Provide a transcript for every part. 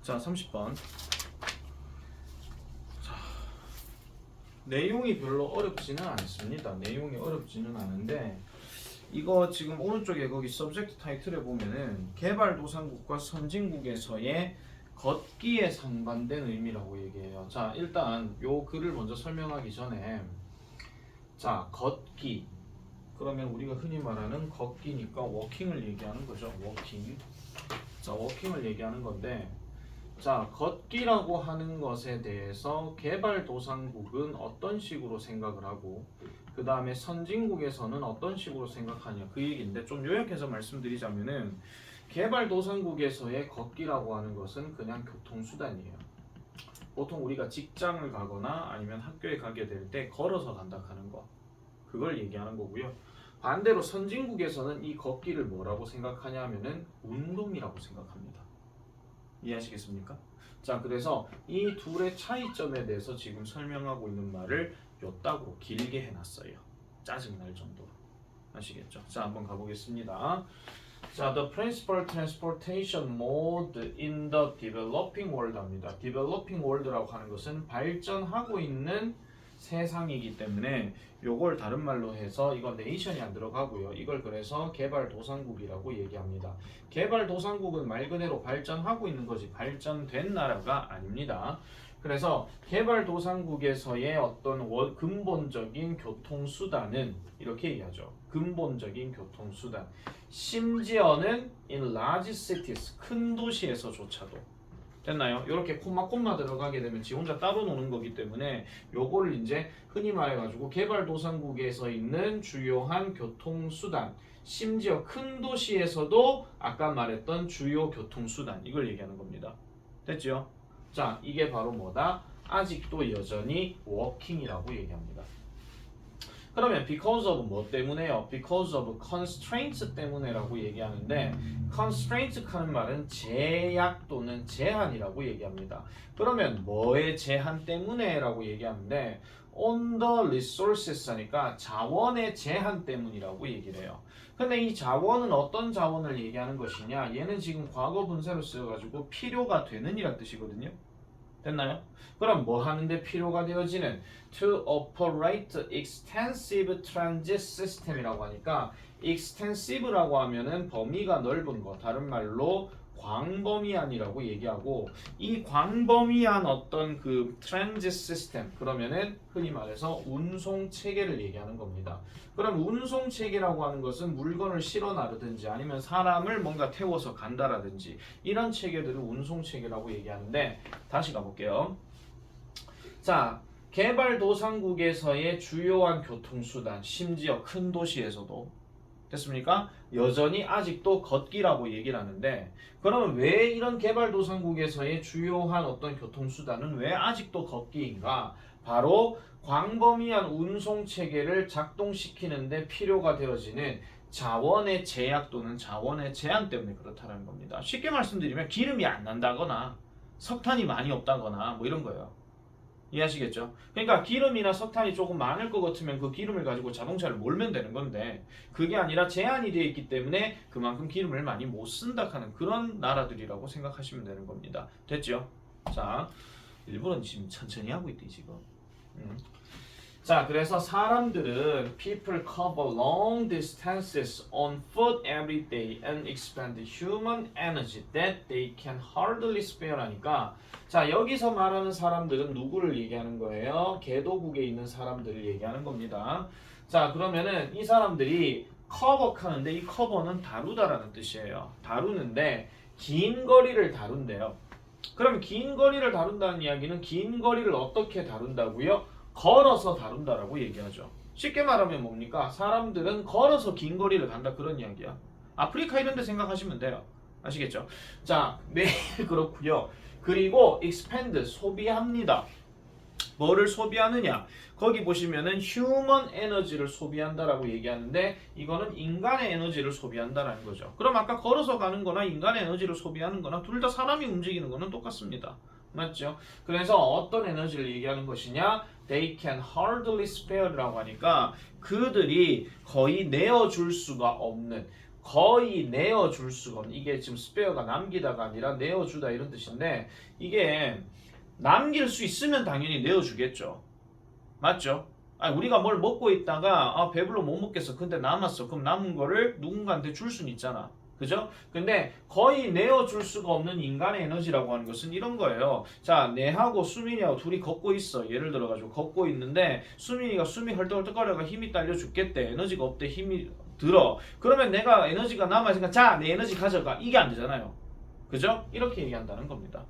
자, 30번. 자, 내용이 별로 어렵지는 않습니다. 내용이 어렵지는 않은데 이거 지금 오른쪽에 거기 서브젝트 타이틀에 보면은 개발도상국과 선진국에서의 걷기에 상반된 의미라고 얘기해요. 자, 일단 요 글을 먼저 설명하기 전에 자, 걷기 그러면 우리가 흔히 말하는 걷기니까 워킹을 얘기하는 거죠. 워킹. 자, 워킹을 얘기하는 건데 자, 걷기라고 하는 것에 대해서 개발도상국은 어떤 식으로 생각을 하고 그 다음에 선진국에서는 어떤 식으로 생각하냐 그 얘기인데 좀 요약해서 말씀드리자면은 개발도상국에서의 걷기라고 하는 것은 그냥 교통수단이에요. 보통 우리가 직장을 가거나 아니면 학교에 가게 될 때 걸어서 간다 하는 거 그걸 얘기하는 거고요. 반대로 선진국에서는 이 걷기를 뭐라고 생각하냐 하면은 운동이라고 생각합니다. 이해하시겠습니까? 자, 그래서 이 둘의 차이점에 대해서 지금 설명하고 있는 말을 요따구로 길게 해놨어요. 짜증날 정도로. 아시겠죠? 자, 한번 가보겠습니다. 자, the principal transportation mode in the developing world 합니다. developing world라고 하는 것은 발전하고 있는 세상이기 때문에 요걸 다른 말로 해서 이건 네이션이 안 들어가고요. 이걸 그래서 개발도상국이라고 얘기합니다. 개발도상국은 말 그대로 발전하고 있는 거지 발전된 나라가 아닙니다. 그래서 개발도상국에서의 어떤 근본적인 교통수단은 이렇게 얘기하죠. 근본적인 교통수단. 심지어는 in large cities, 큰 도시에서조차도. 됐나요? 이렇게 콤마 들어가게 되면 지 혼자 따로 노는 거기 때문에 요거를 이제 흔히 말해가지고 개발도상국에서 있는 주요한 교통수단 심지어 큰 도시에서도 아까 말했던 주요 교통수단 이걸 얘기하는 겁니다. 됐죠? 자, 이게 바로 뭐다? 아직도 여전히 워킹이라고 얘기합니다. 그러면 because of 뭐 때문에요? because of constraints 때문에라고 얘기하는데 constraints 하는 말은 제약 또는 제한이라고 얘기합니다. 그러면 뭐의 제한 때문에라고 얘기하는데 on the resources 하니까 자원의 제한 때문이라고 얘기를 해요. 근데 이 자원은 어떤 자원을 얘기하는 것이냐? 얘는 지금 과거 분사로 쓰여가지고 필요가 되는 이란 뜻이거든요. 됐나요? 그럼 뭐 하는데 필요가 되어지는 to operate extensive transit system이라고 하니까 extensive라고 하면은 범위가 넓은 거 다른 말로 광범위한이라고 얘기하고 이 광범위한 어떤 그 transit system 그러면은 흔히 말해서 운송 체계를 얘기하는 겁니다. 그럼 운송 체계라고 하는 것은 물건을 실어 나르든지 아니면 사람을 뭔가 태워서 간다라든지 이런 체계들을 운송 체계라고 얘기하는데 다시 가볼게요. 자, 개발도상국에서의 주요한 교통수단 심지어 큰 도시에서도 됐습니까? 여전히 아직도 걷기라고 얘기를 하는데 그러면 왜 이런 개발도상국에서의 주요한 어떤 교통수단은 왜 아직도 걷기인가? 바로 광범위한 운송체계를 작동시키는데 필요가 되어지는 자원의 제약 또는 자원의 제한 때문에 그렇다는 겁니다. 쉽게 말씀드리면 기름이 안 난다거나 석탄이 많이 없다거나 뭐 이런 거예요. 이해하시겠죠? 그러니까 기름이나 석탄이 조금 많을 것 같으면 그 기름을 가지고 자동차를 몰면 되는 건데 그게 아니라 제한이 되어 있기 때문에 그만큼 기름을 많이 못 쓴다 하는 그런 나라들이라고 생각하시면 되는 겁니다. 됐죠? 자, 일본은 지금 천천히 하고 있대 지금. 자, 그래서 사람들은 people cover long distances on foot every day and expend human energy that they can hardly spare 하니까 자, 여기서 말하는 사람들은 누구를 얘기하는 거예요? 개도국에 있는 사람들을 얘기하는 겁니다. 자, 그러면은 이 사람들이 커버하는데 이 커버는 다루다라는 뜻이에요. 다루는데 긴 거리를 다룬대요. 그럼 긴 거리를 다룬다는 이야기는 긴 거리를 어떻게 다룬다고요? 걸어서 다룬다라고 얘기하죠. 쉽게 말하면 뭡니까? 사람들은 걸어서 긴 거리를 간다 그런 이야기야. 아프리카 이런 데 생각하시면 돼요. 아시겠죠? 자, 매일 그렇고요. 그리고 expand 소비합니다. 뭐를 소비하느냐? 거기 보시면은 human energy를 소비한다라고 얘기하는데 이거는 인간의 에너지를 소비한다라는 거죠. 그럼 아까 걸어서 가는 거나 인간의 에너지를 소비하는 거나 둘 다 사람이 움직이는 거는 똑같습니다. 맞죠? 그래서 어떤 에너지를 얘기하는 것이냐? They can hardly spare라고 하니까 그들이 거의 내어줄 수가 없는 거의 내어줄 수가 없는, 이게 지금 스페어가 남기다가 아니라 내어주다 이런 뜻인데, 이게 남길 수 있으면 당연히 내어주겠죠. 맞죠? 아니, 우리가 뭘 먹고 있다가 배불러 못 먹겠어. 근데 남았어. 그럼 남은 거를 누군가한테 줄 수는 있잖아. 그죠? 근데 거의 내어줄 수가 없는 인간의 에너지라고 하는 것은 이런 거예요. 자, 내하고 수민이하고 둘이 걷고 있어. 예를 들어가지고 걷고 있는데 수민이가 숨이 헐떡헐떡거려가 힘이 딸려 죽겠대. 에너지가 없대. 힘이 들어. 그러면 내가 에너지가 남아있으니까 자, 내 에너지 가져가. 이게 안 되잖아요. 그죠? 이렇게 얘기한다는 겁니다.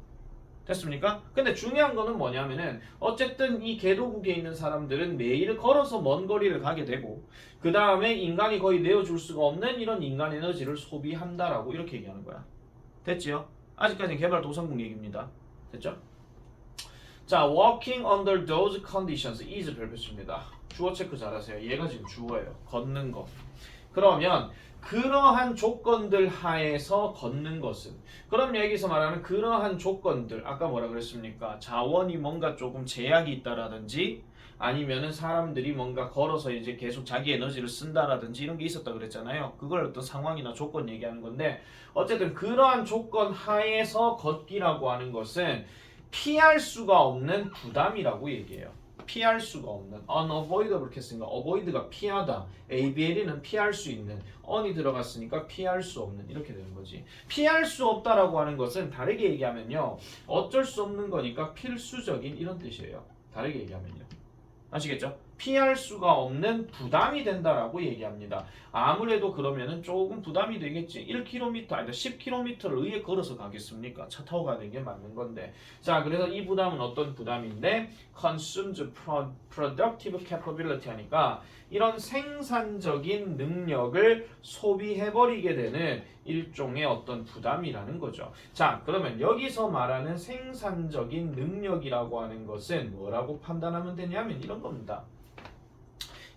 됐습니까? 근데 중요한 거는 뭐냐면은 어쨌든 이 개도국에 있는 사람들은 매일 걸어서 먼 거리를 가게 되고, 그 다음에 인간이 거의 내어줄 수가 없는 이런 인간 에너지를 소비한다라고 이렇게 얘기하는 거야. 됐지요? 아직까지는 개발도상국 얘기입니다. 됐죠? 자, walking under those conditions is 별표입니다. 주어 체크 잘하세요. 얘가 지금 주어예요. 걷는 거. 그러면 그러한 조건들 하에서 걷는 것은, 그럼 여기서 말하는 그러한 조건들, 아까 뭐라 그랬습니까? 자원이 뭔가 조금 제약이 있다라든지 아니면은 사람들이 뭔가 걸어서 이제 계속 자기 에너지를 쓴다라든지 이런 게 있었다 그랬잖아요. 그걸 어떤 상황이나 조건 얘기하는 건데, 어쨌든 그러한 조건 하에서 걷기라고 하는 것은 피할 수가 없는 부담이라고 얘기해요. 피할 수가 없는, unavoidable 했으니까 avoid가 피하다, ABL에는 피할 수 있는, on이 들어갔으니까 피할 수 없는, 이렇게 되는 거지. 피할 수 없다라고 하는 것은 다르게 얘기하면요, 어쩔 수 없는 거니까 필수적인 이런 뜻이에요. 다르게 얘기하면요. 아시겠죠? 피할 수가 없는 부담이 된다라고 얘기합니다. 아무래도 그러면은 조금 부담이 되겠지. 1km 아니다 10km를 의에 걸어서 가겠습니까? 차 타고 가는 게 맞는 건데. 자, 그래서 이 부담은 어떤 부담인데, consumes productive capability 하니까 이런 생산적인 능력을 소비해버리게 되는 일종의 어떤 부담이라는 거죠. 자, 그러면 여기서 말하는 생산적인 능력이라고 하는 것은 뭐라고 판단하면 되냐면 이런 겁니다.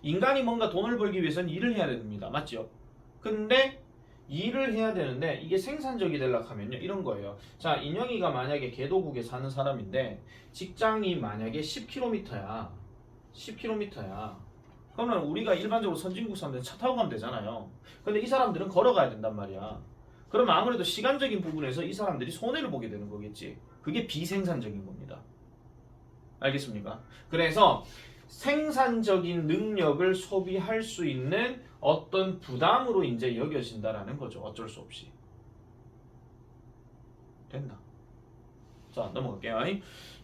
인간이 뭔가 돈을 벌기 위해서는 일을 해야 됩니다. 맞죠? 근데 일을 해야 되는데 이게 생산적이 되려고 하면요, 이런 거예요. 자, 인영이가 만약에 개도국에 사는 사람인데 직장이 만약에 10km야. 10km야. 그러면 우리가 일반적으로 선진국 사람들은 차 타고 가면 되잖아요. 근데 이 사람들은 걸어가야 된단 말이야. 그러면 아무래도 시간적인 부분에서 이 사람들이 손해를 보게 되는 거겠지. 그게 비생산적인 겁니다. 알겠습니까? 그래서 생산적인 능력을 소비할 수 있는 어떤 부담으로 이제 여겨진다라는 거죠. 어쩔 수 없이. 됐나? 자, 넘어갈게요.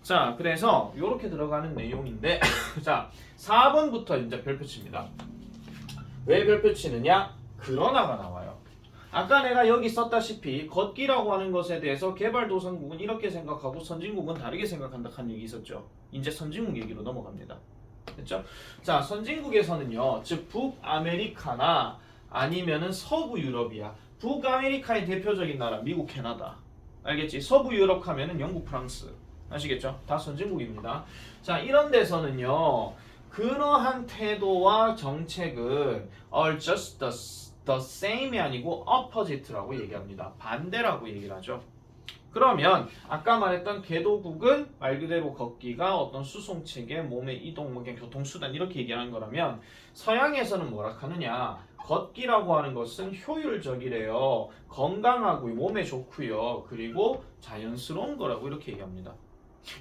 자, 그래서 이렇게 들어가는 내용인데 자, 4번부터 이제 별표 칩니다. 왜 별표 치느냐? 그러나가 나와요. 아까 내가 여기 썼다시피 걷기라고 하는 것에 대해서 개발도상국은 이렇게 생각하고 선진국은 다르게 생각한다 하는 얘기 있었죠. 이제 선진국 얘기로 넘어갑니다. 됐죠? 자, 선진국에서는요, 즉 북아메리카나 아니면은 서부 유럽이야. 북아메리카의 대표적인 나라 미국, 캐나다. 알겠지? 서부 유럽 하면은 영국, 프랑스. 아시겠죠? 다 선진국입니다. 자, 이런 데서는요, 그러한 태도와 정책은 are just the same이 아니고 opposite라고 얘기합니다. 반대라고 얘기를 하죠. 그러면 아까 말했던 개도국은 말 그대로 걷기가 어떤 수송체계, 몸의 이동, 그냥 교통수단 이렇게 얘기하는 거라면, 서양에서는 뭐라 하느냐? 걷기라고 하는 것은 효율적이래요. 건강하고 몸에 좋고요. 그리고 자연스러운 거라고 이렇게 얘기합니다.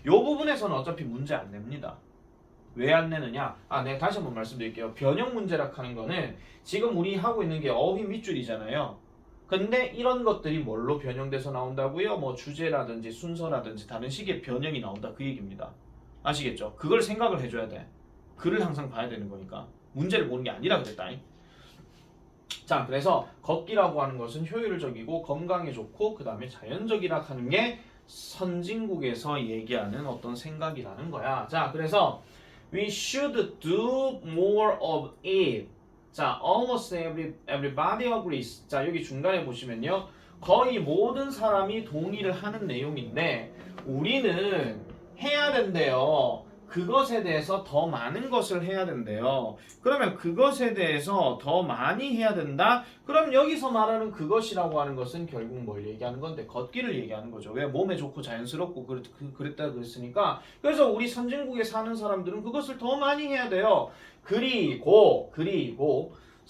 이 부분에서는 어차피 문제 안 냅니다. 왜 안 내느냐? 내가 다시 한번 말씀드릴게요. 변형 문제라 하는 거는 지금 우리 하고 있는 게 어휘 밑줄이잖아요. 근데 이런 것들이 뭘로 변형돼서 나온다고요? 뭐 주제라든지 순서라든지 다른 식의 변형이 나온다, 그 얘기입니다. 아시겠죠? 그걸 생각을 해줘야 돼. 글을 항상 봐야 되는 거니까. 문제를 보는 게 아니라 그랬다. 자, 그래서 걷기라고 하는 것은 효율적이고 건강에 좋고 그 다음에 자연적이라 하는 게 선진국에서 얘기하는 어떤 생각이라는 거야. 자, 그래서 we should do more of it. 자, almost everybody agrees. 자, 여기 중간에 보시면요, 거의 모든 사람이 동의를 하는 내용인데 우리는 해야 된대요. 그것에 대해서 더 많은 것을 해야 된대요. 그러면 그것에 대해서 더 많이 해야 된다? 그럼 여기서 말하는 그것이라고 하는 것은 결국 뭘 얘기하는 건데? 걷기를 얘기하는 거죠. 왜? 몸에 좋고 자연스럽고 그랬다 그랬으니까. 그래서 우리 선진국에 사는 사람들은 그것을 더 많이 해야 돼요. 그리고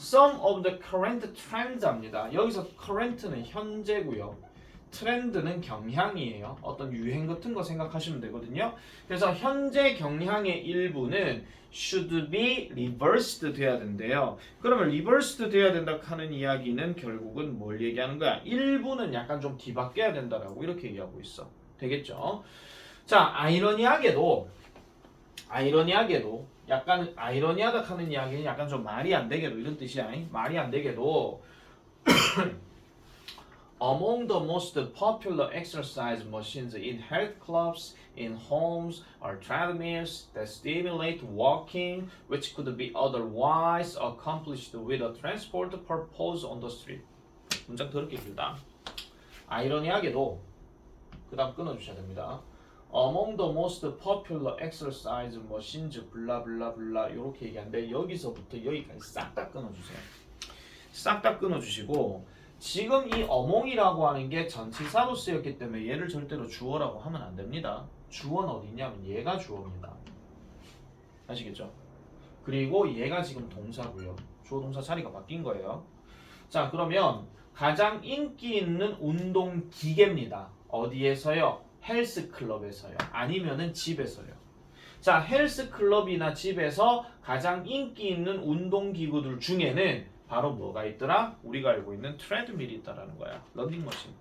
Some of the current trends입니다. 여기서 current는 현재고요. 트렌드는 경향이에요. 어떤 유행 같은 거 생각하시면 되거든요. 그래서 현재 경향의 일부는 should be reversed 돼야 된대요. 그러면 reversed 돼야 된다 하는 이야기는 결국은 뭘 얘기하는 거야? 일부는 약간 좀 뒤바뀌어야 된다라고 이렇게 얘기하고 있어. 되겠죠? 자, 아이러니하게도 약간 아이러니하다 하는 이야기는 약간 좀 말이 안 되게도 이런 뜻이야. 말이 안 되게도 Among the most popular exercise machines in health clubs, in homes, are treadmills that stimulate walking, which could be otherwise accomplished with a transport purpose on the street. 문장 더럽게 길다. 아이러니하게도 그 다음 끊어주셔야 됩니다. Among the most popular exercise machines, 블라블라블라 이렇게 얘기하는데 여기서부터 여기까지 싹 다 끊어주세요. 싹 다 끊어주시고 지금 이 among이라고 하는 게 전치사로 쓰였기 때문에 얘를 절대로 주어라고 하면 안 됩니다. 주어는 어디 있냐면 얘가 주어입니다. 아시겠죠? 그리고 얘가 지금 동사고요. 주어 동사 자리가 바뀐 거예요. 자, 그러면 가장 인기 있는 운동 기계입니다. 어디에서요? 헬스클럽에서요. 아니면은 집에서요. 자, 헬스클럽이나 집에서 가장 인기 있는 운동기구들 중에는 바로 뭐가 있더라? 우리가 알고 있는 트레드밀이 있다라는 거야. 러닝머신.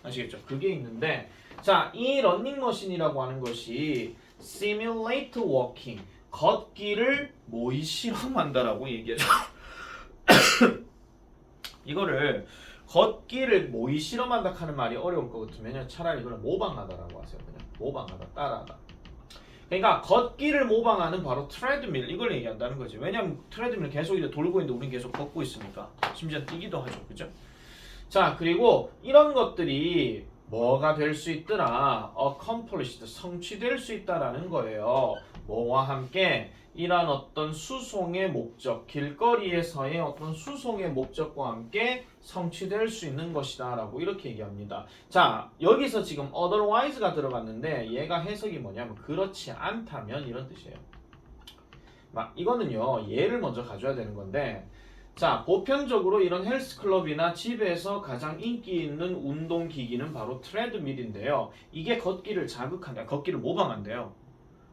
아시겠죠? 그게 있는데 자, 이 러닝머신이라고 하는 것이 simulate walking, 걷기를 모의 실험한다라고 얘기해줘. 이거를 걷기를 모의 실험한다 하는 말이 어려울 것 같으면 차라리 이걸 모방하다라고 하세요. 그냥 모방하다, 따라하다. 그러니까 걷기를 모방하는 바로 트레드밀 이걸 얘기한다는 거지. 왜냐면 트레드밀 계속 이렇게 돌고 있는데 우리는 계속 걷고 있으니까 심지어 뛰기도 하죠. 그죠? 자, 그리고 이런 것들이 뭐가 될 수 있더라? accomplished, 성취될 수 있다라는 거예요. 뭐와 함께? 이런 어떤 수송의 목적, 길거리에서의 어떤 수송의 목적과 함께 성취될 수 있는 것이다 라고 이렇게 얘기합니다. 자, 여기서 지금 otherwise가 들어갔는데 얘가 해석이 뭐냐면 그렇지 않다면 이런 뜻이에요. 막 이거는요, 얘를 먼저 가져야 되는 건데 자, 보편적으로 이런 헬스클럽이나 집에서 가장 인기 있는 운동기기는 바로 트레드밀인데요. 이게 걷기를 자극한다, 걷기를 모방한대요.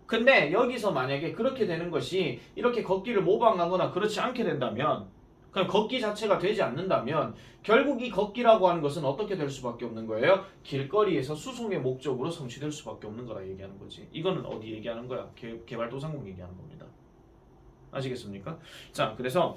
근데 여기서 만약에 그렇게 되는 것이 이렇게 걷기를 모방하거나 그렇지 않게 된다면 그냥 걷기 자체가 되지 않는다면 결국 이 걷기라고 하는 것은 어떻게 될 수밖에 없는 거예요? 길거리에서 수송의 목적으로 성취될 수밖에 없는 거라 얘기하는 거지. 이거는 어디 얘기하는 거야? 개발도상국 얘기하는 겁니다. 아시겠습니까? 자, 그래서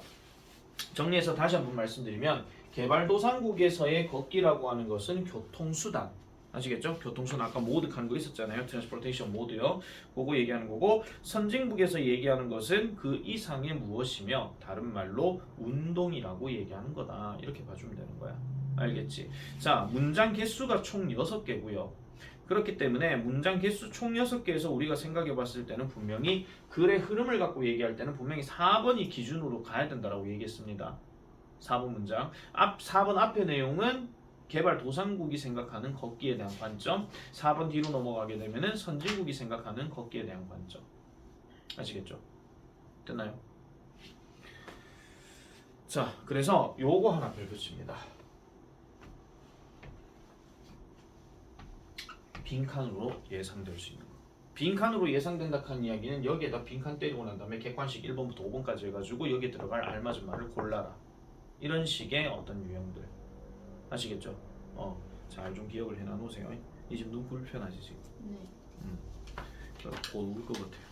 정리해서 다시 한번 말씀드리면 개발도상국에서의 걷기라고 하는 것은 교통수단, 아시겠죠? 교통수단 아까 모드 하는 거 있었잖아요. 트랜스포테이션 모드요. 그거 얘기하는 거고 선진국에서 얘기하는 것은 그 이상의 무엇이며 다른 말로 운동이라고 얘기하는 거다. 이렇게 봐주면 되는 거야. 알겠지? 자, 문장 개수가 총 6개고요. 그렇기 때문에 문장 개수 총 6개에서 우리가 생각해 봤을 때는 분명히 글의 흐름을 갖고 얘기할 때는 분명히 4번이 기준으로 가야 된다라고 얘기했습니다. 4번 문장. 4번 앞의 내용은 개발도상국이 생각하는 걷기에 대한 관점, 4번 뒤로 넘어가게 되면은 선진국이 생각하는 걷기에 대한 관점. 아시겠죠? 됐나요? 자, 그래서 요거 하나 펼쳐집니다. 빈칸으로 예상될 수 있는 거. 빈칸으로 예상된다 하는 이야기는 여기에다 빈칸 때리고 난 다음에 객관식 1번부터 5번까지 해가지고 여기에 들어갈 알맞은 말을 골라라. 이런 식의 어떤 유형들. 아시겠죠? 잘 좀 기억을 해놔 놓으세요. 이 지금 눈 불편하지 지금? 네. 곧 울 것 같아요.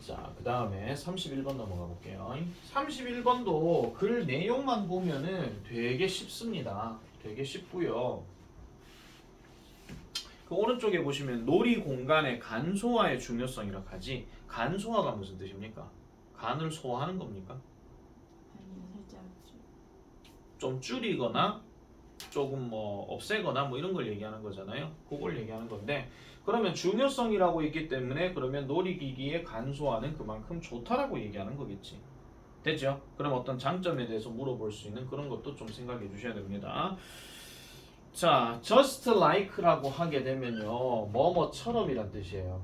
자, 그 다음에 31번 넘어가 볼게요. 31번도 글 내용만 보면은 되게 쉽습니다. 되게 쉽고요. 그 오른쪽에 보시면 놀이 공간의 간소화의 중요성이라 하지. 간소화가 무슨 뜻입니까? 간을 소화하는 겁니까? 좀 줄이거나 조금 뭐 없애거나 뭐 이런 걸 얘기하는 거잖아요. 그걸 얘기하는 건데 그러면 중요성이라고 있기 때문에 그러면 놀이기기의 간소화는 그만큼 좋다라고 얘기하는 거겠지. 됐죠? 그럼 어떤 장점에 대해서 물어볼 수 있는 그런 것도 좀 생각해 주셔야 됩니다. 자, just like라고 하게 되면요, 뭐뭐처럼이란 뜻이에요.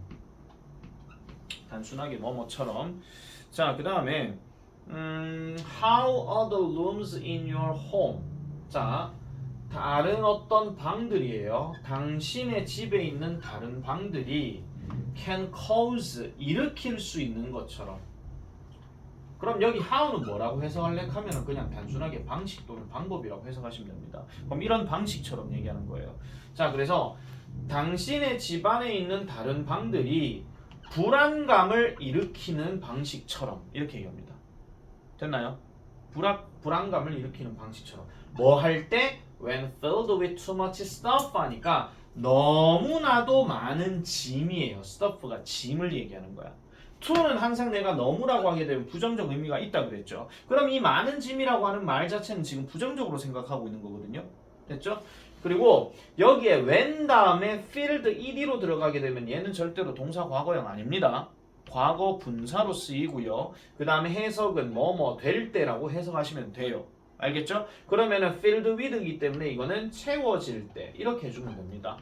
단순하게 뭐뭐처럼. 자, 그 다음에 How are the rooms in your home? 자, 다른 어떤 방들이에요. 당신의 집에 있는 다른 방들이 can cause 일으킬 수 있는 것처럼. 그럼 여기 how는 뭐라고 해석할래? 하면 그냥 단순하게 방식 또는 방법이라고 해석하시면 됩니다. 그럼 이런 방식처럼 얘기하는 거예요. 자, 그래서 당신의 집안에 있는 다른 방들이 불안감을 일으키는 방식처럼 이렇게 얘기합니다. 됐나요? 불안감을 일으키는 방식처럼. 뭐 할 때? When filled with too much stuff 하니까 너무나도 많은 짐이에요. stuff가 짐을 얘기하는 거야. to는 항상 내가 너무라고 하게 되면 부정적 의미가 있다 그랬죠. 그럼 이 많은 짐이라고 하는 말 자체는 지금 부정적으로 생각하고 있는 거거든요. 됐죠? 그리고 여기에 when 다음에 filled ed로 들어가게 되면 얘는 절대로 동사 과거형 아닙니다. 과거 분사로 쓰이고요. 그 다음에 해석은 뭐뭐 될 때라고 해석하시면 돼요. 알겠죠? 그러면은 filled with이기 때문에 이거는 채워질 때 이렇게 해주면 됩니다.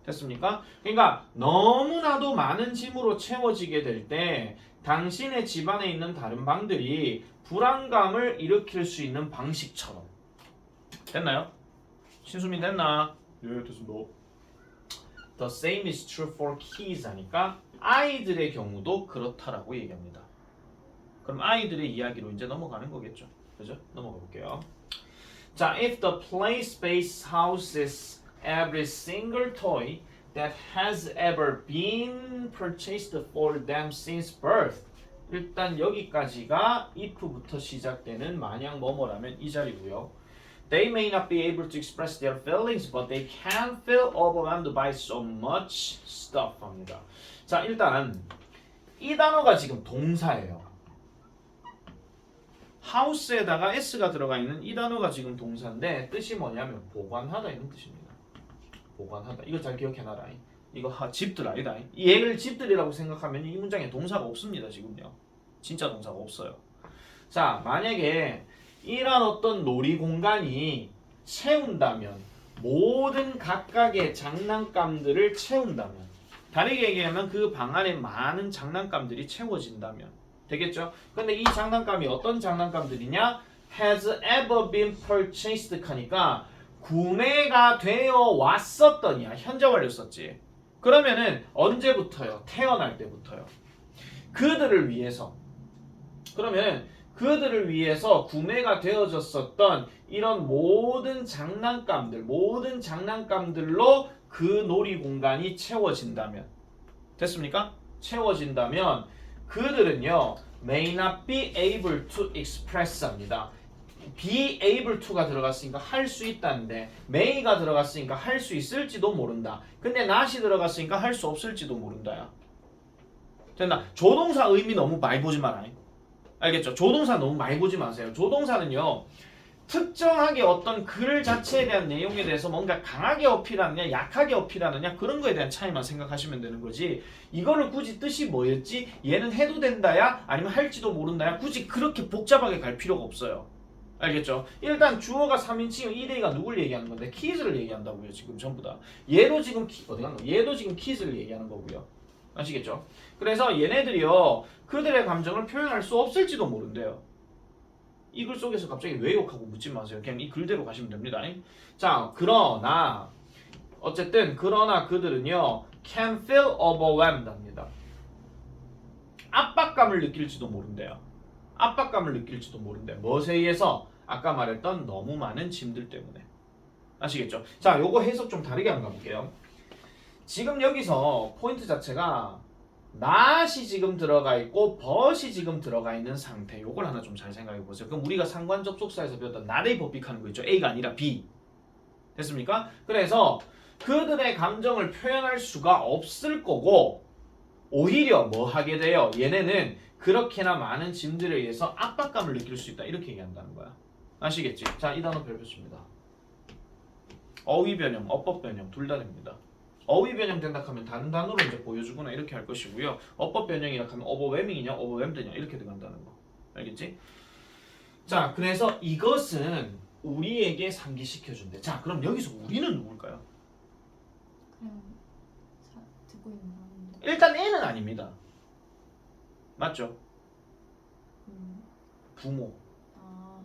됐습니까? 그러니까 너무나도 많은 짐으로 채워지게 될 때 당신의 집안에 있는 다른 방들이 불안감을 일으킬 수 있는 방식처럼. 됐나요? 신수민 됐나? 네, 됐습니다. The same is true for kids 하니까 아이들의 경우도 그렇다라고 얘기합니다. 그럼 아이들의 이야기로 이제 넘어가는 거겠죠. 그죠? 넘어가 볼게요. 자, if the play space houses every single toy that has ever been purchased for them since birth. 일단 여기까지가 if부터 시작되는 만약 뭐뭐라면 이 자리고요. They may not be able to express their feelings, but they can feel overwhelmed by so much stuff 합니다. 자, 일단 이 단어가 지금 동사예요. house에다가 s가 들어가 있는 이 단어가 지금 동사인데 뜻이 뭐냐면 보관하다 이런 뜻입니다. 보관하다. 이거 잘 기억해놔라. 이거 집들 아니다. 이 얘를 집들이라고 생각하면 이 문장에 동사가 없습니다. 지금요. 진짜 동사가 없어요. 자, 만약에 이런 어떤 놀이 공간이 채운다면 모든 각각의 장난감들을 채운다면 다르게 얘기하면 그 방 안에 많은 장난감들이 채워진다면 되겠죠? 근데 이 장난감이 어떤 장난감들이냐? has ever been purchased 하니까 구매가 되어 왔었더니야. 현재 완료 썼지. 그러면은 언제부터요? 태어날 때부터요. 그들을 위해서. 그러면 그들을 위해서 구매가 되어졌었던 이런 모든 장난감들로 그 놀이공간이 채워진다면 됐습니까? 채워진다면 그들은요 may not be able to express 합니다. be able to가 들어갔으니까 할 수 있다는데 may가 들어갔으니까 할 수 있을지도 모른다. 근데 not이 들어갔으니까 할 수 없을지도 모른다야. 됐나? 조동사 의미 너무 많이 보지 마라. 알겠죠? 조동사 너무 많이 보지 마세요. 조동사는요 특정하게 어떤 글 자체에 대한 내용에 대해서 뭔가 강하게 어필하느냐 약하게 어필하느냐 그런 거에 대한 차이만 생각하시면 되는 거지 이거를 굳이 뜻이 뭐였지? 얘는 해도 된다야? 아니면 할지도 모른다야? 굳이 그렇게 복잡하게 갈 필요가 없어요. 알겠죠? 일단 주어가 3인칭 2대가 누굴 얘기하는 건데 키즈를 얘기한다고요. 지금 전부 다. 얘도 지금 어디 갔노? 얘도 지금 키즈를 얘기하는 거고요. 아시겠죠? 그래서 얘네들이요 그들의 감정을 표현할 수 없을지도 모른대요. 이 글 속에서 갑자기 왜 욕하고 묻지 마세요. 그냥 이 글대로 가시면 됩니다. 자, 그러나 어쨌든 그러나 그들은요 can feel overwhelmed 합니다. 압박감을 느낄지도 모른대요. 압박감을 느낄지도 모른대. 무엇에 의해서? 아까 말했던 너무 많은 짐들 때문에. 아시겠죠? 자, 요거 해석 좀 다르게 한번 가볼게요. 지금 여기서 포인트 자체가 not이 지금 들어가 있고 but이 지금 들어가 있는 상태. 요걸 하나 좀 잘 생각해 보세요. 그럼 우리가 상관 접속사에서 배웠던 not의 법칙하는 거 있죠. A가 아니라 B. 됐습니까? 그래서 그들의 감정을 표현할 수가 없을 거고 오히려 뭐 하게 돼요? 얘네는 그렇게나 많은 짐들에 의해서 압박감을 느낄 수 있다. 이렇게 얘기한다는 거야. 아시겠지? 자, 이 단어 별표입니다. 어휘 변형, 어법 변형 둘 다 됩니다. 어휘 변형 된다 하면 다른 단어로 이제 보여주거나 이렇게 할 것이고요. 어법 변형이라 하면 overwhelming이냐, overwhelmed냐 이렇게 들어간다는 거. 알겠지? 자, 그래서 이것은 우리에게 상기시켜준대. 자, 그럼 여기서 우리는 누굴까요? 그냥 듣고 있는 사람인데. 일단 N은 아닙니다. 맞죠? 부모. 아,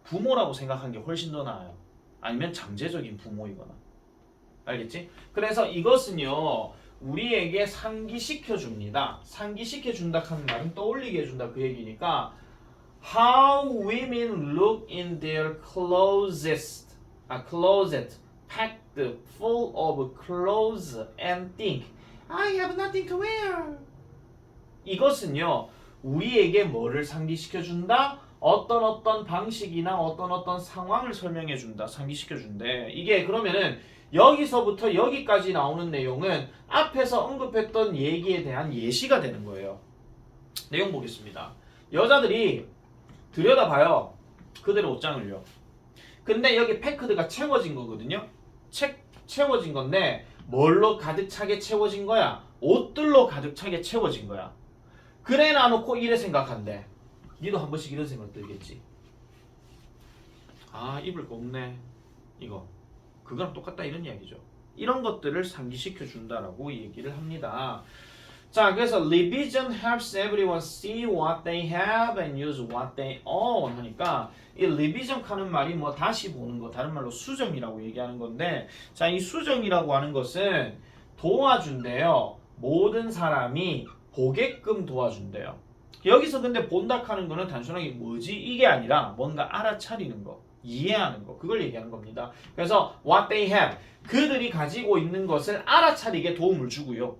부모라고 생각하는 게 훨씬 더 나아요. 아니면 잠재적인 부모이거나. 알겠지? 그래서 이것은요. 우리에게 상기시켜 줍니다. 상기시켜 준다 하는 말은 떠올리게 해준다 그 얘기니까 How women look in their closet packed full of clothes and think I have nothing to wear. 이것은요. 우리에게 뭐를 상기시켜 준다? 어떤 방식이나 어떤 상황을 설명해 준다. 상기시켜 준대. 이게 그러면은 여기서부터 여기까지 나오는 내용은 앞에서 언급했던 얘기에 대한 예시가 되는 거예요. 내용 보겠습니다. 여자들이 들여다봐요. 그대로 옷장을요. 근데 여기 패크드가 채워진 거거든요. 채워진 건데 뭘로 가득 차게 채워진 거야? 옷들로 가득 차게 채워진 거야. 그래 놔놓고 이래 생각한대. 니도 한 번씩 이런 생각 들겠지. 아 입을 거 없네. 이거. 그거랑 똑같다 이런 이야기죠. 이런 것들을 상기시켜 준다라고 얘기를 합니다. 자, 그래서 revision helps everyone see what they have and use what they own 하니까 이 revision 하는 말이 뭐 다시 보는 거 다른 말로 수정이라고 얘기하는 건데 자, 이 수정이라고 하는 것은 도와준대요. 모든 사람이 보게끔 도와준대요. 여기서 근데 본다 하는 거는 단순하게 뭐지 이게 아니라 뭔가 알아차리는 거 이해하는 거 그걸 얘기하는 겁니다. 그래서 what they have 그들이 가지고 있는 것을 알아차리게 도움을 주고요.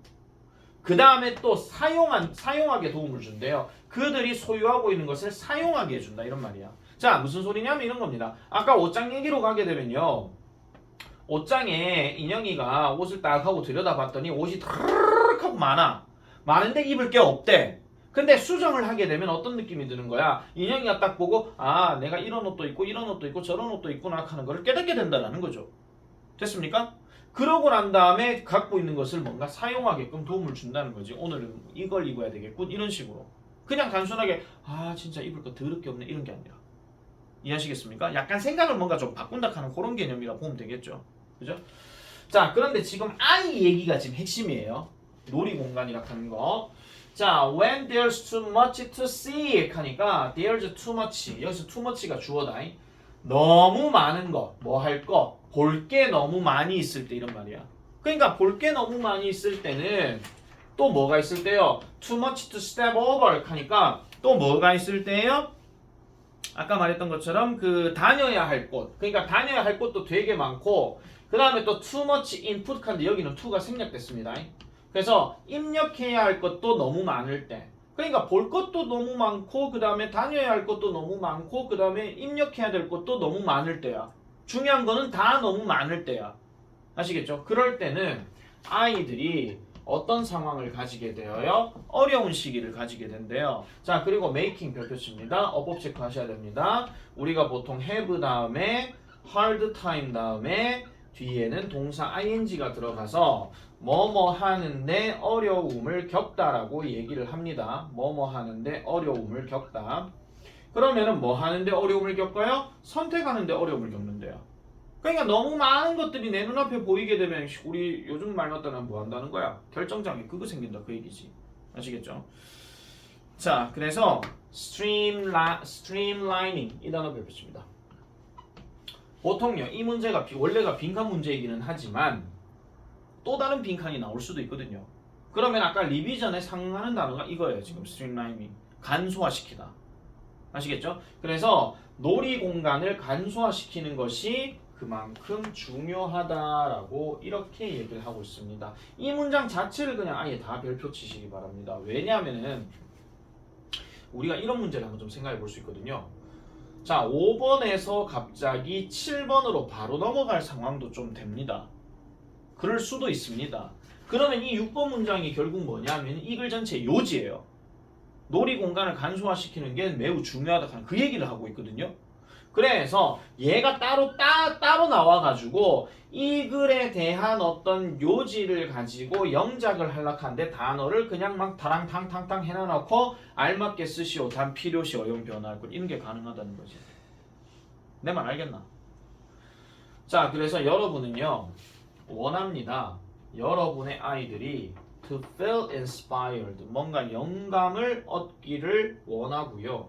그 다음에 또 사용하게 도움을 준대요. 그들이 소유하고 있는 것을 사용하게 해준다 이런 말이야. 자 무슨 소리냐면 이런 겁니다. 아까 옷장 얘기로 가게 되면요. 옷장에 인형이가 옷을 딱 하고 들여다봤더니 옷이 드르륵 하고 많은데 입을 게 없대. 근데 수정을 하게 되면 어떤 느낌이 드는 거야? 인형이가 딱 보고 아 내가 이런 옷도 있고 이런 옷도 있고 저런 옷도 있구나 하는 걸 깨닫게 된다는 거죠. 됐습니까? 그러고 난 다음에 갖고 있는 것을 뭔가 사용하게끔 도움을 준다는 거지. 오늘은 이걸 입어야 되겠군 이런 식으로. 그냥 단순하게 아 진짜 입을 거 더럽게 없네 이런 게 아니라. 이해하시겠습니까? 약간 생각을 뭔가 좀 바꾼다 하는 그런 개념이라 보면 되겠죠. 그죠? 자 그런데 지금 아이 얘기가 지금 핵심이에요. 놀이공간이라 하는 거. 자, when there's too much to see 하니까 there's too much 여기서 too much가 주어다. 너무 많은 거, 뭐 할 거, 볼 게 너무 많이 있을 때 이런 말이야. 그러니까 볼 게 너무 많이 있을 때는 또 뭐가 있을 때요? too much to step over 하니까 또 뭐가 있을 때요? 아까 말했던 것처럼 그 다녀야 할 곳. 그러니까 다녀야 할 곳도 되게 많고 그 다음에 또 too much input 하는데 여기는 to가 생략됐습니다. 그래서 입력해야 할 것도 너무 많을 때 그러니까 볼 것도 너무 많고 그 다음에 다녀야 할 것도 너무 많고 그 다음에 입력해야 될 것도 너무 많을 때야. 중요한 거는 다 너무 많을 때야. 아시겠죠? 그럴 때는 아이들이 어떤 상황을 가지게 되어요? 어려운 시기를 가지게 된대요. 자 그리고 making 별표치입니다. 어법 체크 하셔야 됩니다. 우리가 보통 have 다음에 hard time 다음에 뒤에는 동사 ing가 들어가서 뭐뭐 하는데 어려움을 겪다라고 얘기를 합니다. 뭐뭐 하는데 어려움을 겪다. 그러면은 뭐 하는데 어려움을 겪어요? 선택하는데 어려움을 겪는데요. 그러니까 너무 많은 것들이 내 눈앞에 보이게 되면 우리 요즘 말 같다면 뭐 한다는 거야? 결정장애 그거 생긴다 그 얘기지. 아시겠죠? 자 그래서 streamlining 이 단어 배웠습니다. 보통요 이 문제가 원래가 빈칸 문제이기는 하지만 또 다른 빈칸이 나올 수도 있거든요. 그러면 아까 리비전에 상응하는 단어가 이거예요. 지금 streamlining 간소화시키다. 아시겠죠? 그래서 놀이 공간을 간소화시키는 것이 그만큼 중요하다라고 이렇게 얘기를 하고 있습니다. 이 문장 자체를 그냥 아예 다 별표 치시기 바랍니다. 왜냐하면은 우리가 이런 문제를 한번 좀 생각해 볼 수 있거든요. 자 5번에서 갑자기 7번으로 바로 넘어갈 상황도 좀 됩니다. 그럴 수도 있습니다. 그러면 이 6번 문장이 결국 뭐냐면 이 글 전체의 요지예요. 놀이 공간을 간소화시키는 게 매우 중요하다 하는 그 얘기를 하고 있거든요. 그래서 얘가 따로 나와가지고 이 글에 대한 어떤 요지를 가지고 영작을 하려고 하는데 단어를 그냥 막 다랑탕탕탕 해놔놓고 알맞게 쓰시오, 단 필요시, 어용 변화할 것 이런 게 가능하다는 거지. 내 말 알겠나? 자, 그래서 여러분은요 원합니다. 여러분의 아이들이 to feel inspired 뭔가 영감을 얻기를 원하고요.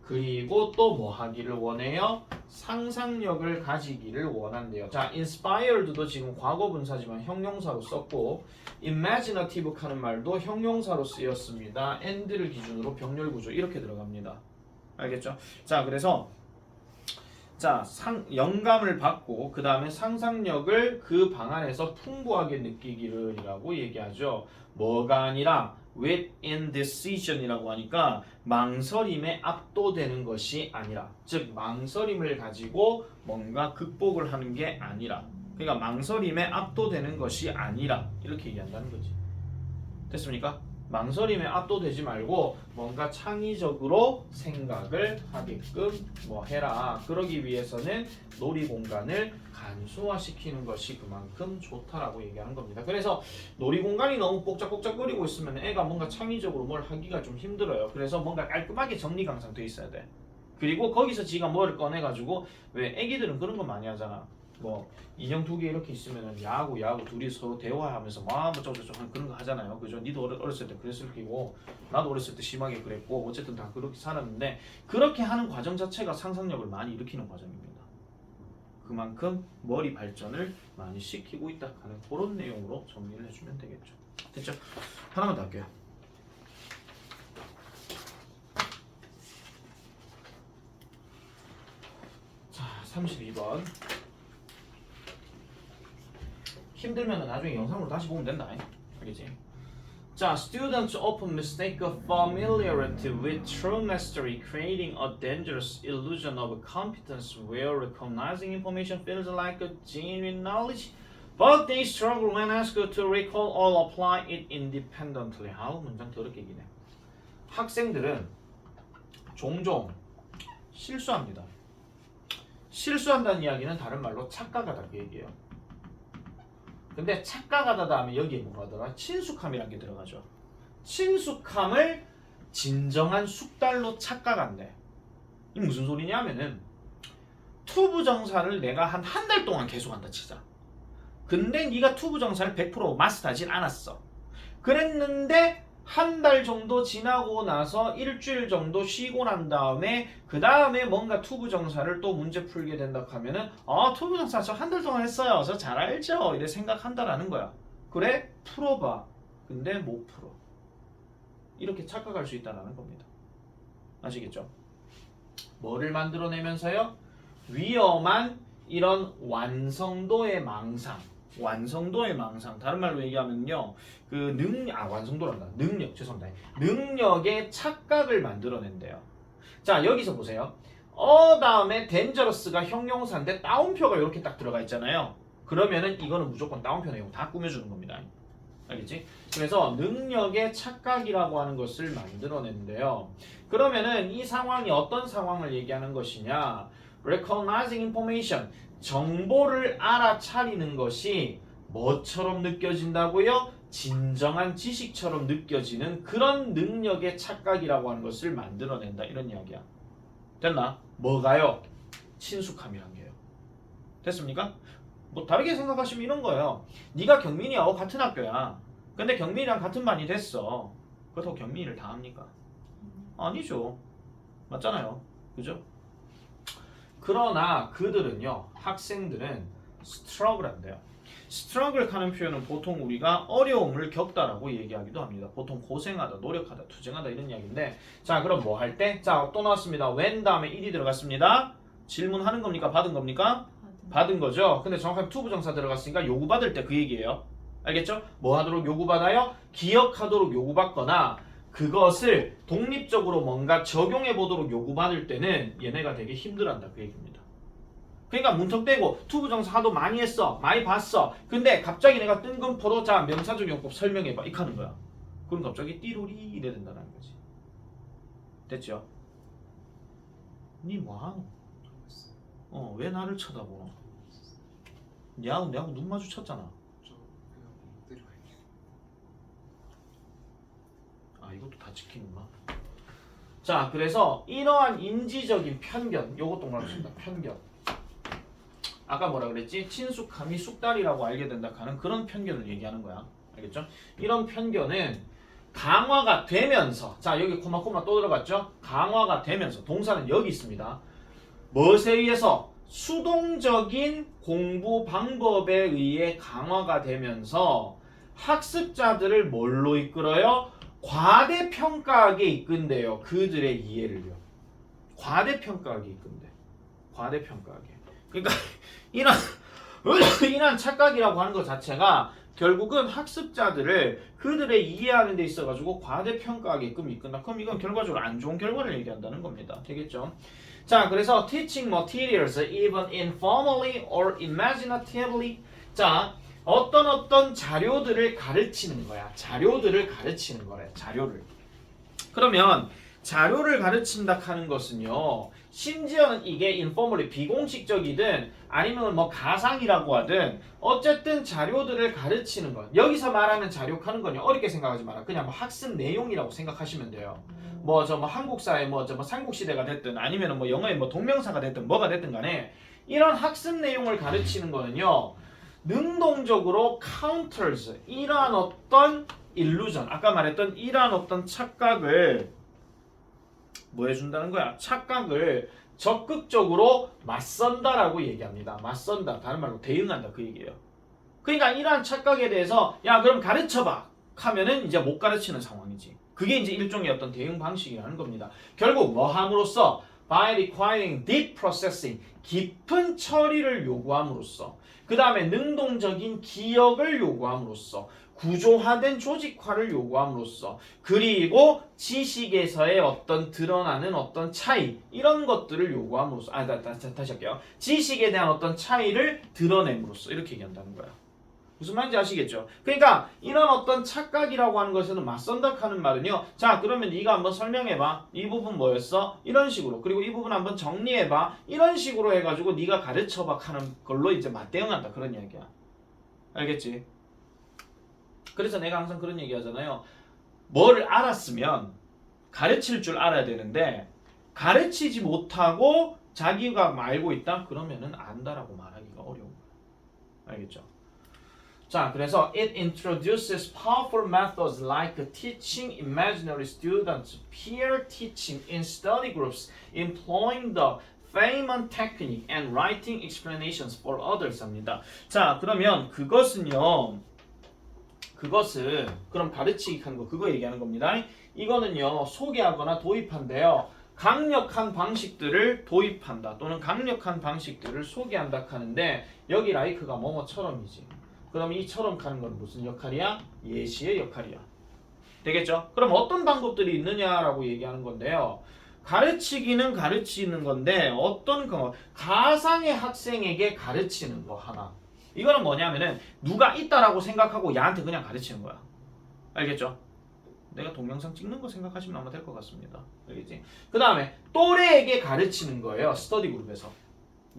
그리고 또 뭐 하기를 원해요? 상상력을 가지기를 원한대요. 자, inspired도 지금 과거분사지만 형용사로 썼고 imaginative 하는 말도 형용사로 쓰였습니다. and를 기준으로 병렬 구조 이렇게 들어갑니다. 알겠죠? 자, 그래서 영감을 받고 그 다음에 상상력을 그 방안에서 풍부하게 느끼기를이라고 얘기하죠. 뭐가 아니라 with indecision이라고 하니까 망설임에 압도되는 것이 아니라, 즉 망설임을 가지고 뭔가 극복을 하는 게 아니라, 그러니까 망설임에 압도되는 것이 아니라 이렇게 얘기한다는 거지. 됐습니까? 망설임에 압도되지 말고 뭔가 창의적으로 생각을 하게끔 뭐 해라. 그러기 위해서는 놀이 공간을 간소화시키는 것이 그만큼 좋다라고 얘기하는 겁니다. 그래서 놀이 공간이 너무 뽁짝뽁짝거리고 있으면 애가 뭔가 창의적으로 뭘 하기가 좀 힘들어요. 그래서 뭔가 깔끔하게 정리가 항상 돼 있어야 돼. 그리고 거기서 지가 뭐를 꺼내가지고, 왜 애기들은 그런 거 많이 하잖아. 뭐 인형 2개 이렇게 있으면은 야하고 둘이 서로 대화하면서 뭐 저쩌고 그런 거 하잖아요. 그죠? 니도 어렸을 때 그랬을 거고 나도 어렸을 때 심하게 그랬고 어쨌든 다 그렇게 살았는데, 그렇게 하는 과정 자체가 상상력을 많이 일으키는 과정입니다. 그만큼 머리 발전을 많이 시키고 있다 하는 그런 내용으로 정리를 해주면 되겠죠. 됐죠? 하나만 더 할게요. 자, 32번. 힘들면 나중에 영상으로 다시 보면 된다. 알겠지? 자, students often mistake a familiarity with true mastery, creating a dangerous illusion of competence where recognizing information feels like a genuine knowledge, but they struggle when asked to recall or apply it independently. 아우, 문장 더럽게 기네. 학생들은 종종 실수합니다. 실수한다는 이야기는 다른 말로 착각하다 그 얘기예요. 근데 착각하다 다음에 여기에 뭐가 들어가? 친숙함이라는 게 들어가죠. 친숙함을 진정한 숙달로 착각한대. 이 무슨 소리냐면은 투부정사를 내가 한 달 동안 계속한다 치자. 근데 네가 투부정사를 100% 마스터하진 않았어. 그랬는데 한 달 정도 지나고 나서 일주일 정도 쉬고 난 다음에 그 다음에 뭔가 투부정사를 또 문제 풀게 된다 하면은 투부정사 저 한 달 동안 했어요. 저 잘 알죠. 이래 생각한다라는 거야. 그래? 풀어봐. 근데 못 풀어. 이렇게 착각할 수 있다는 겁니다. 아시겠죠? 뭐를 만들어내면서요? 위험한 이런 완성도의 망상. 완성도의 망상. 다른 말로 얘기하면요. 능력. 죄송합니다. 능력의 착각을 만들어낸대요. 자, 여기서 보세요. 다음에 dangerous가 형용사인데 따옴표가 이렇게 딱 들어가 있잖아요. 그러면은 이거는 무조건 따옴표 내용 다 꾸며주는 겁니다. 알겠지? 그래서 능력의 착각이라고 하는 것을 만들어낸대요. 그러면은 이 상황이 어떤 상황을 얘기하는 것이냐? recognizing information. 정보를 알아차리는 것이 뭐처럼 느껴진다고요? 진정한 지식처럼 느껴지는 그런 능력의 착각이라고 하는 것을 만들어낸다. 이런 이야기야. 됐나? 뭐가요? 친숙함이란 게요. 됐습니까? 뭐 다르게 생각하시면 이런 거예요. 네가 경민이하고 같은 학교야. 근데 경민이랑 같은 반이 됐어. 그렇다고 경민이를 다 합니까? 아니죠. 맞잖아요. 그죠? 그러나 그들은요, 학생들은 struggle 한대요. struggle 하는 표현은 보통 우리가 어려움을 겪다라고 얘기하기도 합니다. 보통 고생하다, 노력하다, 투쟁하다 이런 이야기인데, 자, 그럼 뭐 할 때? 자, 또 나왔습니다. when 다음에 일이 들어갔습니다. 질문하는 겁니까? 받은 겁니까? 받은 거죠. 근데 정확하게 투부정사 들어갔으니까 요구받을 때 그 얘기예요. 알겠죠? 뭐 하도록 요구받아요? 기억하도록 요구받거나 그것을 독립적으로 뭔가 적용해 보도록 요구받을 때는 얘네가 되게 힘들어한다 그 얘기입니다. 그러니까 문턱대고 투부정사 하도 많이 했어, 많이 봤어. 근데 갑자기 내가 뜬금포로 자 명사적 용법 설명해봐 이렇게 하는 거야. 그럼 갑자기 띠로리 이래 된다는 거지. 됐죠? 니 뭐하노? 왜 나를 쳐다보노? 내하고 눈 마주쳤잖아. 이것도 다 지키는구나. 자, 그래서 이러한 인지적인 편견, 요것도 뭐라고 했습니다. 편견. 아까 뭐라 그랬지? 친숙함이 숙달이라고 알게 된다 하는 그런 편견을 얘기하는 거야. 알겠죠? 이런 편견은 강화가 되면서 자 여기 코마 또 들어갔죠? 강화가 되면서 동사는 여기 있습니다. 무엇에 의해서? 수동적인 공부 방법에 의해 강화가 되면서 학습자들을 뭘로 이끌어요? 과대평가하게 이끈대요. 그들의 이해를요. 과대평가하게 이끈대. 과대평가하게. 그러니까 이런 착각이라고 하는 것 자체가 결국은 학습자들을 그들의 이해하는 데 있어가지고 과대평가하게끔 이끈다. 그럼 이건 결과적으로 안 좋은 결과를 얘기한다는 겁니다. 되겠죠? 자, 그래서 teaching materials even informally or imaginatively 자, 어떤 자료들을 가르치는 거야. 자료들을 가르치는 거래. 자료를. 그러면 자료를 가르친다 하는 것은요. 심지어는 이게 informally 비공식적이든 아니면 뭐 가상이라고 하든 어쨌든 자료들을 가르치는 것. 여기서 말하는 자료 하는 건요. 어렵게 생각하지 마라. 그냥 뭐 학습 내용이라고 생각하시면 돼요. 뭐 한국사의 삼국시대가 됐든 아니면 뭐 영어의 뭐 동명사가 됐든 뭐가 됐든 간에 이런 학습 내용을 가르치는 거는요. 능동적으로 counters 이러한 어떤 illusion 아까 말했던 이러한 어떤 착각을 뭐 해준다는 거야? 착각을 적극적으로 맞선다라고 얘기합니다. 맞선다. 다른 말로 대응한다 그 얘기예요. 그러니까 이러한 착각에 대해서 야 그럼 가르쳐봐 하면은 이제 못 가르치는 상황이지. 그게 이제 일종의 어떤 대응 방식이라는 겁니다. 결국 뭐 함으로써 by requiring deep processing 깊은 처리를 요구함으로써 그 다음에 능동적인 기억을 요구함으로써 구조화된 조직화를 요구함으로써 그리고 지식에서의 어떤 드러나는 어떤 차이 이런 것들을 요구함으로써 다시 할게요. 지식에 대한 어떤 차이를 드러냄으로써 이렇게 얘기한다는 거야. 무슨 말인지 아시겠죠? 그러니까 이런 어떤 착각이라고 하는 것에는 맞선다 하는 말은요. 자 그러면 네가 한번 설명해봐. 이 부분 뭐였어? 이런 식으로. 그리고 이 부분 한번 정리해봐. 이런 식으로 해가지고 네가 가르쳐봐 하는 걸로 이제 맞대응한다. 그런 이야기야. 알겠지? 그래서 내가 항상 그런 얘기 하잖아요. 뭐를 알았으면 가르칠 줄 알아야 되는데 가르치지 못하고 자기가 알고 있다? 그러면은 안다라고 말하기가 어려운 거야. 알겠죠? 자, 그래서 it introduces powerful methods like teaching imaginary students, peer teaching in study groups, employing the Feynman technique and writing explanations for others 합니다. 자, 그러면 그것은 그럼 가르치기 하는 거 그거 얘기하는 겁니다. 이거는요 소개하거나 도입한대요. 강력한 방식들을 도입한다 또는 강력한 방식들을 소개한다 하는데 여기 라이크가 뭐뭐처럼이지. 그럼 이처럼 가는 건 무슨 역할이야? 예시의 역할이야. 되겠죠? 그럼 어떤 방법들이 있느냐라고 얘기하는 건데요. 가르치기는 가르치는 건데 어떤 거 가상의 학생에게 가르치는 거 하나. 이거는 뭐냐면은 누가 있다라고 생각하고 얘한테 그냥 가르치는 거야. 알겠죠? 내가 동영상 찍는 거 생각하시면 아마 될 것 같습니다. 알겠지? 그 다음에 또래에게 가르치는 거예요. 스터디 그룹에서.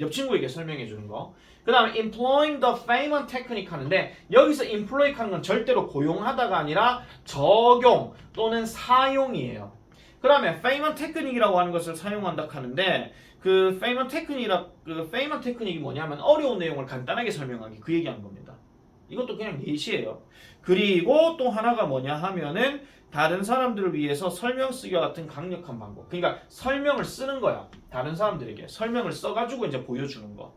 옆 친구에게 설명해 주는 거. 그 다음에 employing the Feynman technique 하는데 여기서 employ 하는 건 절대로 고용하다가 아니라 적용 또는 사용이에요. 그 다음에 Feynman technique이라고 하는 것을 사용한다 하는데 그 Feynman technique이 뭐냐면 어려운 내용을 간단하게 설명하기 그 얘기하는 겁니다. 이것도 그냥 예시예요. 그리고 또 하나가 뭐냐 하면은 다른 사람들을 위해서 설명 쓰기와 같은 강력한 방법. 그러니까 설명을 쓰는 거야. 다른 사람들에게 설명을 써가지고 이제 보여주는 거.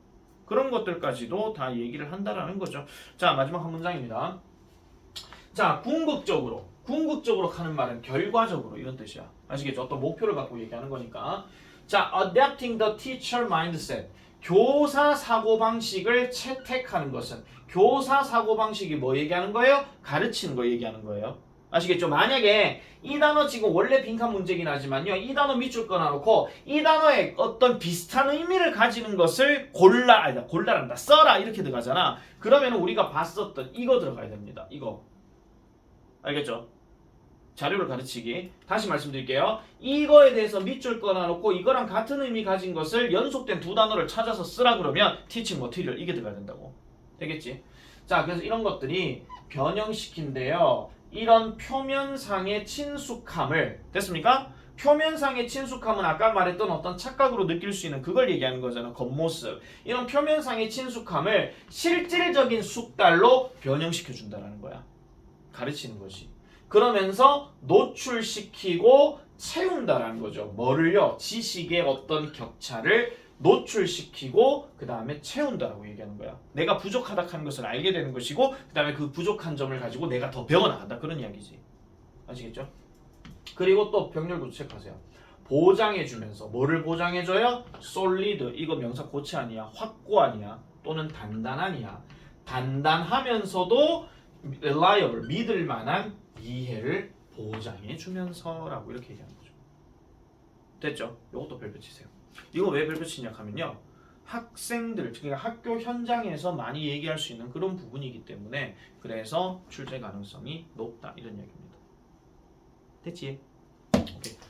그런 것들까지도 다 얘기를 한다라는 거죠. 자, 마지막 한 문장입니다. 자, 궁극적으로 하는 말은 결과적으로 이런 뜻이야. 아시겠죠? 어떤 목표를 갖고 얘기하는 거니까. 자, adapting the teacher mindset. 교사 사고방식을 채택하는 것은 교사 사고방식이 뭐 얘기하는 거예요? 가르치는 거 얘기하는 거예요. 아시겠죠? 만약에 이 단어 지금 원래 빈칸 문제긴 하지만요. 이 단어 밑줄 꺼놔놓고 이 단어에 어떤 비슷한 의미를 가지는 것을 골라란다. 써라 이렇게 들어가잖아. 그러면 우리가 봤었던 이거 들어가야 됩니다. 이거. 알겠죠? 자료를 가르치기. 다시 말씀드릴게요. 이거에 대해서 밑줄 꺼놔놓고 이거랑 같은 의미 가진 것을 연속된 두 단어를 찾아서 쓰라 그러면 teaching material 이게 들어가야 된다고. 되겠지? 자, 그래서 이런 것들이 변형시킨대요. 이런 표면상의 친숙함을 됐습니까? 표면상의 친숙함은 아까 말했던 어떤 착각으로 느낄 수 있는 그걸 얘기하는 거잖아. 겉모습. 이런 표면상의 친숙함을 실질적인 숙달로 변형시켜 준다는 거야. 가르치는 것이. 그러면서 노출시키고 채운다라는 거죠. 뭐를요? 지식의 어떤 격차를 노출시키고 그 다음에 채운다라고 얘기하는 거야. 내가 부족하다 하는 것을 알게 되는 것이고 그 다음에 그 부족한 점을 가지고 내가 더 배워나간다 그런 이야기지. 아시겠죠? 그리고 또 병렬구조 체크하세요. 보장해주면서 뭐를 보장해줘요? 솔리드 이거 명사 고체 아니야? 확고하냐? 또는 단단하냐? 단단하면서도 reliable 믿을 만한 이해를 보장해주면서라고 이렇게 얘기하는 거죠. 됐죠? 이것도 별표 치세요. 이거 왜 별표 치냐 하면요. 학생들, 그러니까 학교 현장에서 많이 얘기할 수 있는 그런 부분이기 때문에 그래서 출제 가능성이 높다 이런 얘기입니다. 됐지? 오케이.